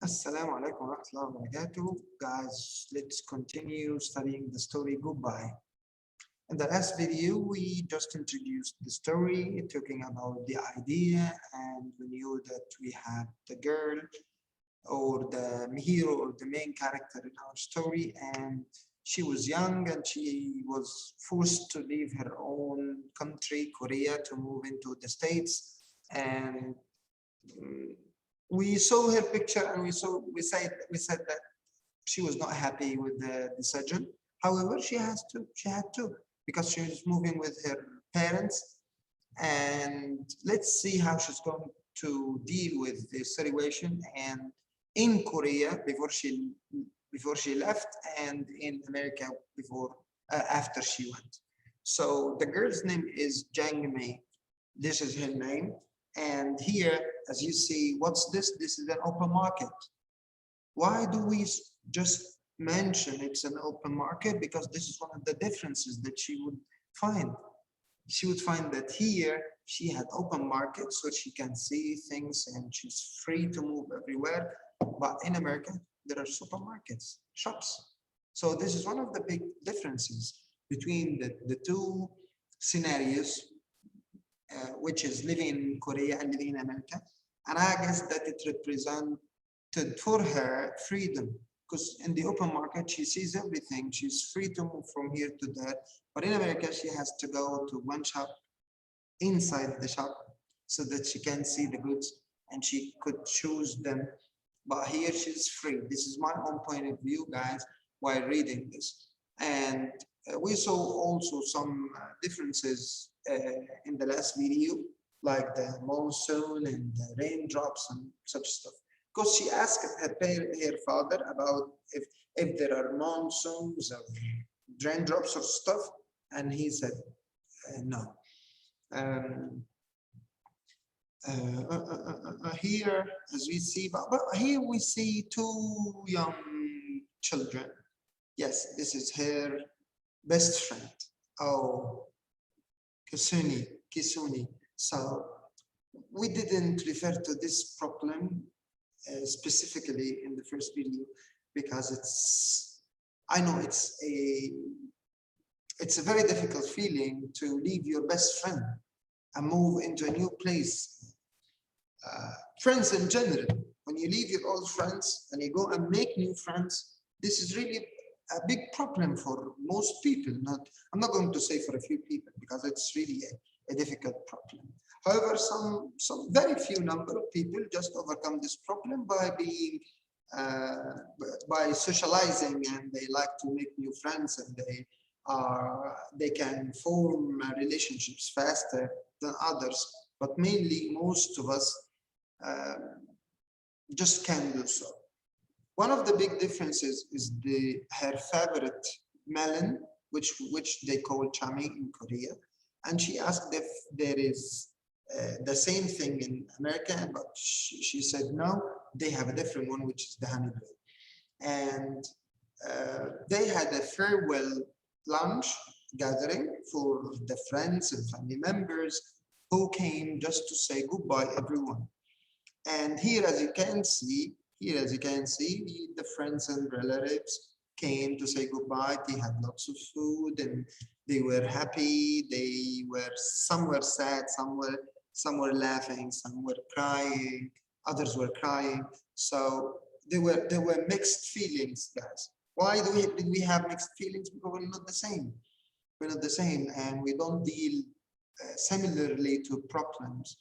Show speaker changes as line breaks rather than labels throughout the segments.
Assalamu alaikum wa rahmatullahi wa barakatuh. Guys, let's continue studying the story Goodbye. In the last video, we just introduced the story, talking about the idea, and we knew that we had the girl or the hero or the main character in our story, and she was young and she was forced to leave her own country, Korea, to move into the States. And mm, we saw her picture and we said that she was not happy with the decision. However, she had to because she was moving with her parents, and let's see how she's going to deal with the situation and in Korea before she left, and in America before after she went. So the girl's name is Jang Mei. This is her name. And here, as you see, what's this? This is an open market. Why do we just mention it's an open market? Because this is one of the differences that she would find. She would find that here she had open market so she can see things and she's free to move everywhere. But in America, there are supermarkets, shops. So this is one of the big differences between the two scenarios, which is living in Korea and living in America. And I guess that it represented for her freedom, because in the open market, she sees everything. She's free to move from here to there. But in America, she has to go to one shop inside the shop so that she can see the goods and she could choose them. But here she's free. This is my own point of view, guys, while reading this. And we saw also some differences in the last video, like the monsoon and the raindrops and such stuff. Because she asked her father about if there are monsoons or raindrops or stuff, and he said no. Um, Here, as we see, but here we see two young children. Yes, this is her best friend. Oh, Kisuni. So we didn't refer to this problem specifically in the first video because I know it's a very difficult feeling to leave your best friend and move into a new place. Friends in general, when you leave your old friends and you go and make new friends, this is really a big problem for most people. I'm not going to say for a few people because it's really a difficult problem. However, some very few number of people just overcome this problem by being by socializing, and they like to make new friends, and they can form relationships faster than others. But mainly, most of us just can't do so. One of the big differences is her favorite melon, which they call chami in Korea, and she asked if there is the same thing in America, but she said no, they have a different one, which is the honey bread. And they had a farewell lunch gathering for the friends and family members who came just to say goodbye, everyone. And here, as you can see, the friends and relatives came to say goodbye. They had lots of food and they were happy. Some were sad, some were laughing, some were crying, others were crying. So there were mixed feelings, guys. Why did we have mixed feelings? Because we're not the same. We're not the same, and we don't deal similarly to problems.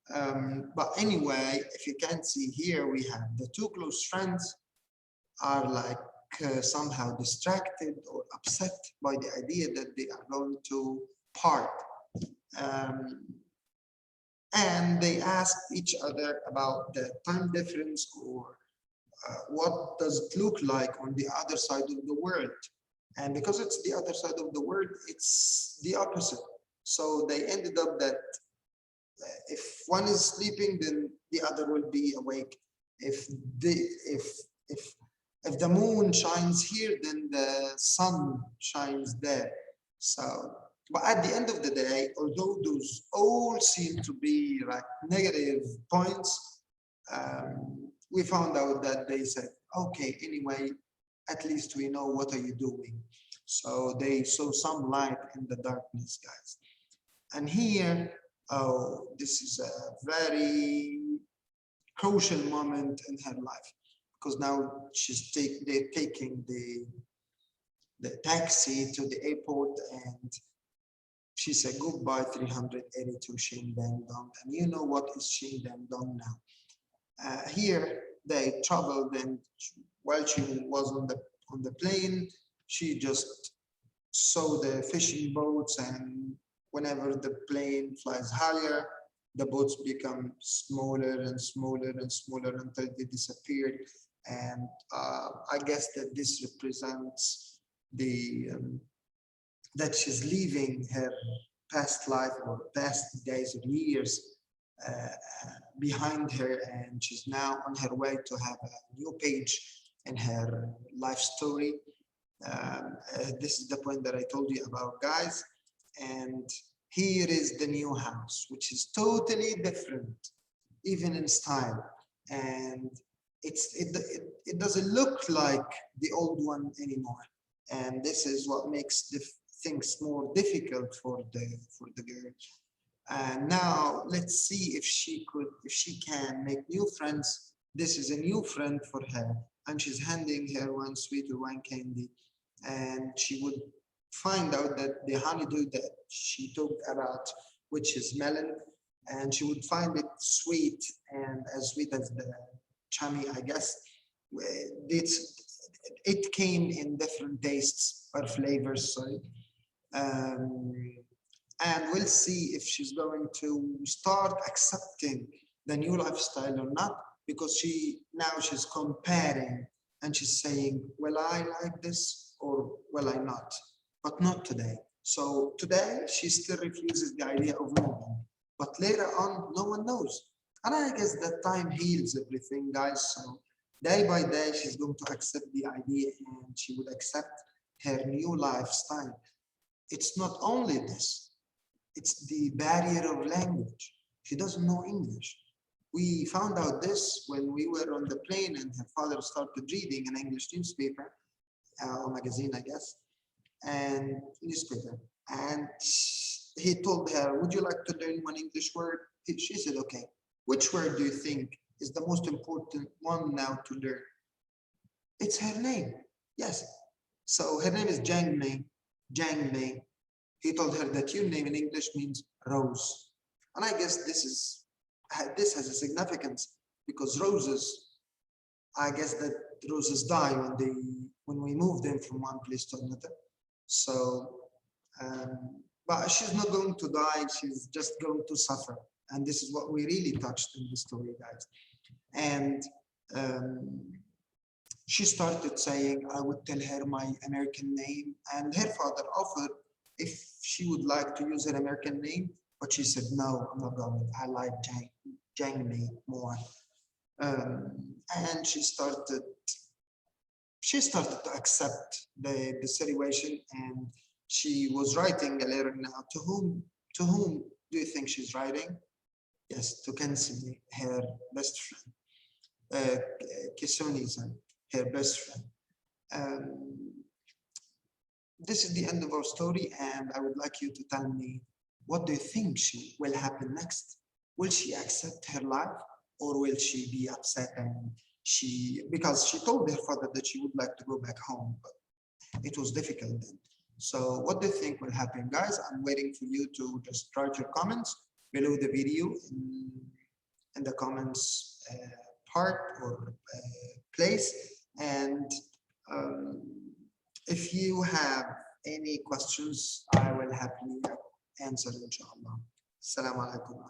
But anyway, if you can see here, we have the two close friends are like somehow distracted or upset by the idea that they are going to part. And they ask each other about the time difference, or what does it look like on the other side of the world. And because it's the other side of the world, it's the opposite. So they ended up that if one is sleeping, then the other will be awake. If the moon shines here, then the sun shines there. So, but at the end of the day, although those all seem to be like negative points, we found out that they said, okay, anyway, at least we know what are you doing. So they saw some light in the darkness, guys. And here, oh, this is a very crucial moment in her life, because now they're taking the taxi to the airport, and she said goodbye 382 Shin Dang Dong. And you know what is Shin Dang Dong now. Here they traveled, and while she was on the plane, she just saw the fishing boats, and whenever the plane flies higher, the boats become smaller and smaller and smaller until they disappeared. And I guess that this represents the that she's leaving her past life or past days or years uh, behind her, and she's now on her way to have a new page in her life story. This is the point that I told you about, guys. And here is the new house, which is totally different, even in style. And it doesn't look like the old one anymore. And this is what makes the things more difficult for the girl. And now let's see if she can make new friends. This is a new friend for her, and she's handing her one sweet or one candy, and she would find out that the honeydew that she talked about, which is melon, and she would find it sweet, and as sweet as the chami, I guess. It came in different tastes or flavors, sorry. Um, and we'll see if she's going to start accepting the new lifestyle or not, because she's comparing, and she's saying, will I like this or will I not? But not today. So today she still refuses the idea of moving, but later on no one knows. And I guess that time heals everything, guys. So day by day she's going to accept the idea, and she would accept her new lifestyle. It's not only this, it's the barrier of language. She doesn't know English. We found out this when we were on the plane, and her father started reading an English newspaper, or magazine, I guess, and newspaper. And he told her, would you like to learn one English word? She said, okay. Which word do you think is the most important one now to learn? It's her name. Yes. So her name is Jang Mei. Jang Mei. He told her that your name in English means rose. And I guess this has a significance, because roses, I guess that roses die when we move them from one place to another. So, but she's not going to die, she's just going to suffer. And this is what we really touched in the story, guys. And she started saying, I would tell her my American name, and her father offered if she would like to use her American name, but she said, no, I'm not going. I like Jang Mei more. And she started to accept the situation, and she was writing a letter now. To whom do you think she's writing? Yes, to Kensei, her best friend. Kisoni-san, her best friend. This is the end of our story, and I would like you to tell me, what do you think will happen next? Will she accept her life, or will she be upset? And because she told her father that she would like to go back home, but it was difficult then. So what do you think will happen, guys? I'm waiting for you to just write your comments below the video in the comments part or place. And if you have any questions, I will happily answer, inshallah. Assalamu alaikum.